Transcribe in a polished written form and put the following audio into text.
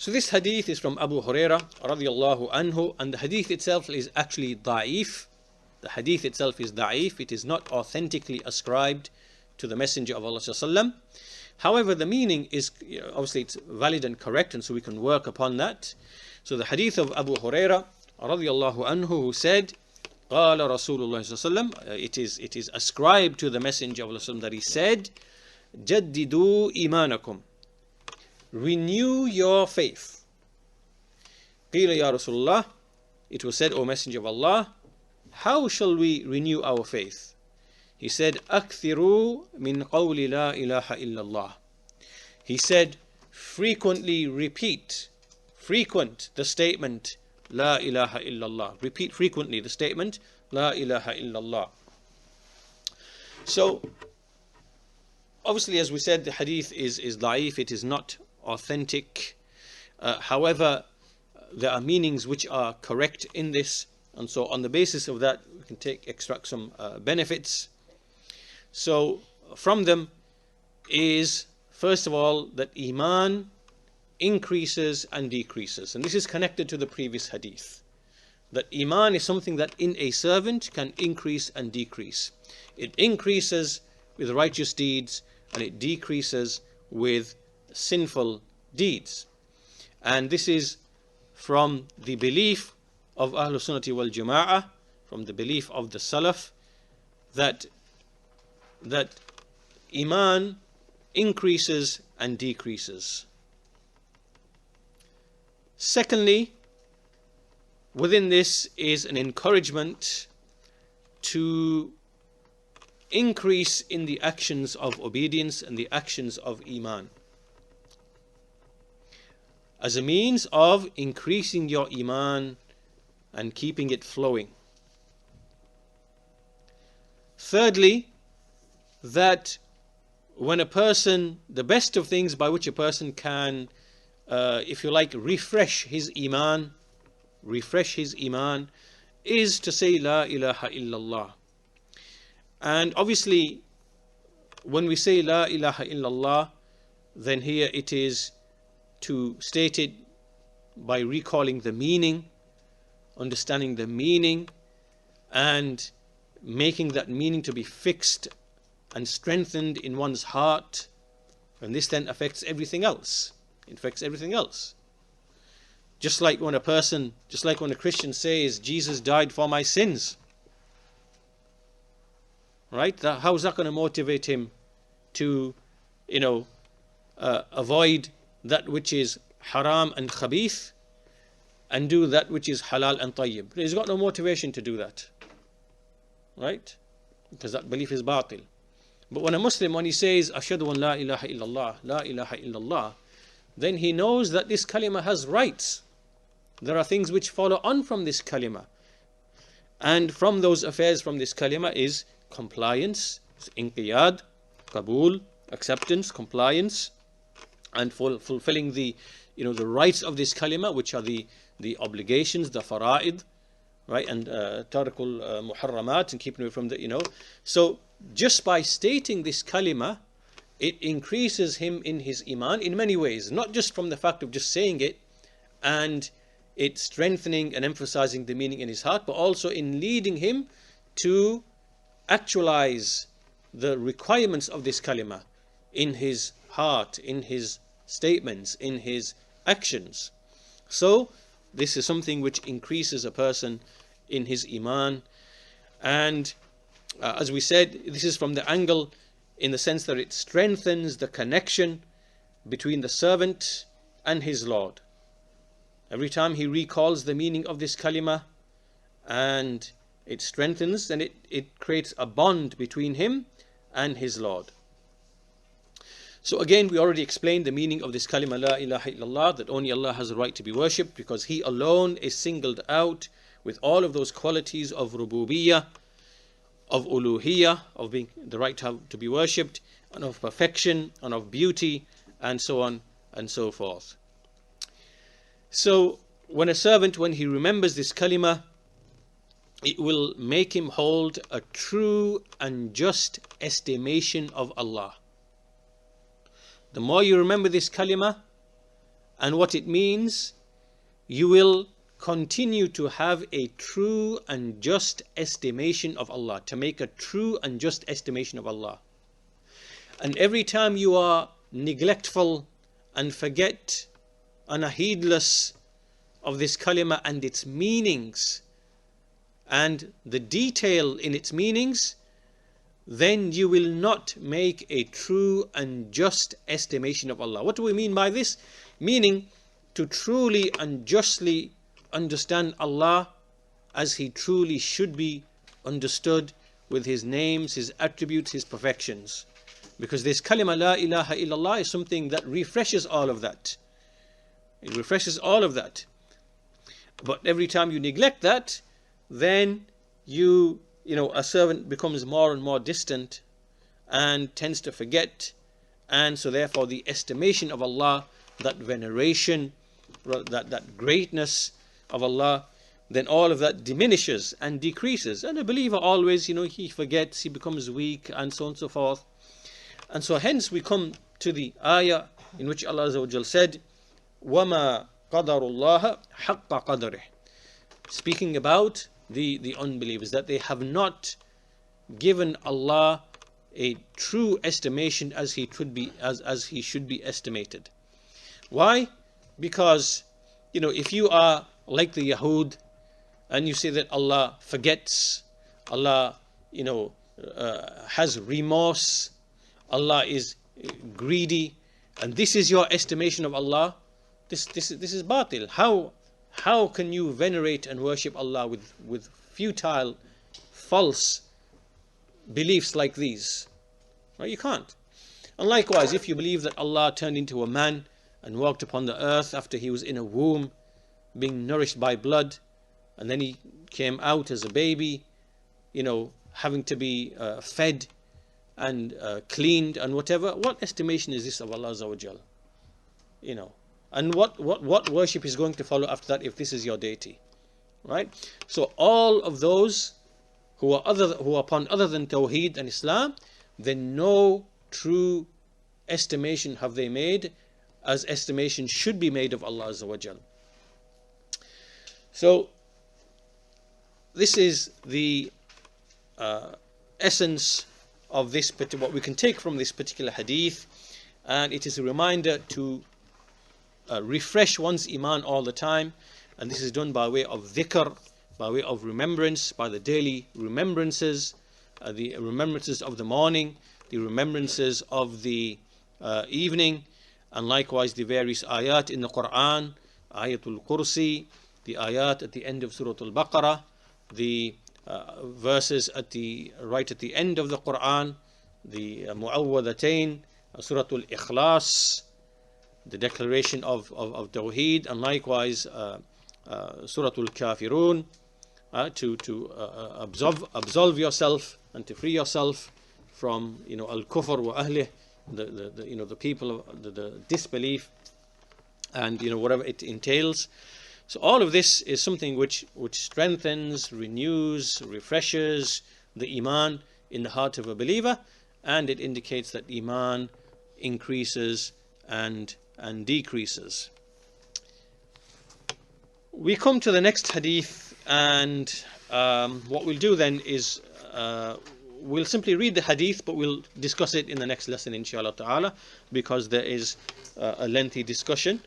So this hadith is from Abu Huraira radiallahu anhu, and the hadith itself is actually da'if. The hadith itself is da'if. It is not authentically ascribed to the Messenger of Allah sallallahu. However, the meaning is, obviously it's valid and correct, and so we can work upon that. So the hadith of Abu Huraira radiallahu anhu, who said, قال رسول الله صلى الله عليه وسلم, it is ascribed to the Messenger of Allah that he said, جددوا إيمانكم, renew your faith. قيل يا رسول الله, it was said, O Messenger of Allah, how shall we renew our faith? He said, أكثروا من قول لا إله إلا الله. He said, frequently frequent the statement La ilaha illallah. Repeat frequently the statement La ilaha illallah. So obviously, as we said, the hadith is da'if, it is not authentic. However, there are meanings which are correct in this, and so on the basis of that we can extract some benefits. So from them is, first of all, that Iman increases and decreases, and this is connected to the previous hadith, that Iman is something that in a servant can increase and decrease. It increases with righteous deeds and it decreases with sinful deeds. And this is from the belief of Ahlul Sunnati wal Jama'ah, from the belief of the Salaf, that Iman increases and decreases. Secondly, within this is an encouragement to increase in the actions of obedience and the actions of Iman, as a means of increasing your Iman and keeping it flowing. Thirdly, that when a person, the best of things by which a person can, if you like, refresh his Iman, is to say La ilaha illallah. And obviously, when we say La ilaha illallah, then here it is to state it by recalling the meaning, understanding the meaning, and making that meaning to be fixed and strengthened in one's heart. And this then affects everything else. It affects everything else. Just like when a Christian says, Jesus died for my sins. Right? How is that going to motivate him to, avoid that which is haram and khabith and do that which is halal and tayyib? He's got no motivation to do that. Right? Because that belief is batil. But when a Muslim, when he says, Ashhadu an la ilaha illallah, la ilaha illallah, then he knows that this kalima has rights. There are things which follow on from this kalima. And from those affairs from this kalima is compliance, inqiyad, qabul, acceptance, compliance, and fulfilling the rights of this kalima, which are the obligations, the fara'id, right, and tarikul muharramat, and keeping away from the, So just by stating this kalima, it increases him in his Iman in many ways, not just from the fact of just saying it and it strengthening and emphasizing the meaning in his heart, but also in leading him to actualize the requirements of this kalima in his heart, in his statements, in his actions. So this is something which increases a person in his Iman. And as we said, this is from the angle in the sense that it strengthens the connection between the servant and his Lord. Every time he recalls the meaning of this kalima and it strengthens, and it creates a bond between him and his Lord. So again, we already explained the meaning of this kalima La ilaha illallah, that only Allah has a right to be worshipped because He alone is singled out with all of those qualities of rububiyyah, of uluhiyyah, of being the right to be worshipped, and of perfection, and of beauty, and so on and so forth. So when a servant, when he remembers this kalima, it will make him hold a true and just estimation of Allah. The more you remember this kalima And what it means, you will continue to have a true and just estimation of Allah, to make a true and just estimation of Allah. And every time you are neglectful and forget and are heedless of this kalima and its meanings and the detail in its meanings, then you will not make a true and just estimation of Allah. What do we mean by this? Meaning to truly and justly understand Allah as He truly should be understood, with His names, His attributes, His perfections. Because this kalima la ilaha illallah is something that refreshes all of that. It refreshes all of that. But every time you neglect that, then a servant becomes more and more distant and tends to forget. And so therefore the estimation of Allah, that veneration, that greatness of Allah, then all of that diminishes and decreases. And a believer always, he forgets, he becomes weak, and so on and so forth. And so hence we come to the ayah in which Allah Azza wa Jal said, وَمَا قَدَرُ اللَّهَ حَقَّ قَدَرِهِ, speaking about the unbelievers, that they have not given Allah a true estimation as he should be, as he should be estimated. Why? Because if you are like the Yahud and you say that Allah forgets, Allah has remorse, Allah is greedy, and this is your estimation of Allah, this is batil. How can you venerate and worship Allah with futile, false beliefs like these? Right? You can't. And likewise, if you believe that Allah turned into a man and walked upon the earth after he was in a womb, being nourished by blood, and then he came out as a baby, having to be fed and cleaned and whatever, what estimation is this of Allah Azza wa Jal? And what worship is going to follow after that if this is your deity? Right? So all of those who are upon other than Tawheed and Islam, then no true estimation have they made as estimation should be made of Allah Azza wa Jal. So this is the essence of this, what we can take from this particular hadith, and it is a reminder to refresh one's iman all the time, and this is done by way of dhikr, by way of remembrance, by the daily remembrances, the remembrances of the morning, the remembrances of the evening, and likewise the various ayat in the Quran, Ayatul Kursi, the ayat at the end of Surah Al-Baqarah, the verses right at the end of the Quran, the Mu'awwadatain, Surah Al-Ikhlas, the declaration of Tawheed, and likewise Surah Al-Kafirun, to absolve yourself and to free yourself from al-kufr wa ahlih, the people of the disbelief, and whatever it entails. So all of this is something which strengthens, renews, refreshes the iman in the heart of a believer, and it indicates that iman increases and decreases. We come to the next hadith, and what we'll do then is we'll simply read the hadith, but we'll discuss it in the next lesson inshallah ta'ala, because there is a lengthy discussion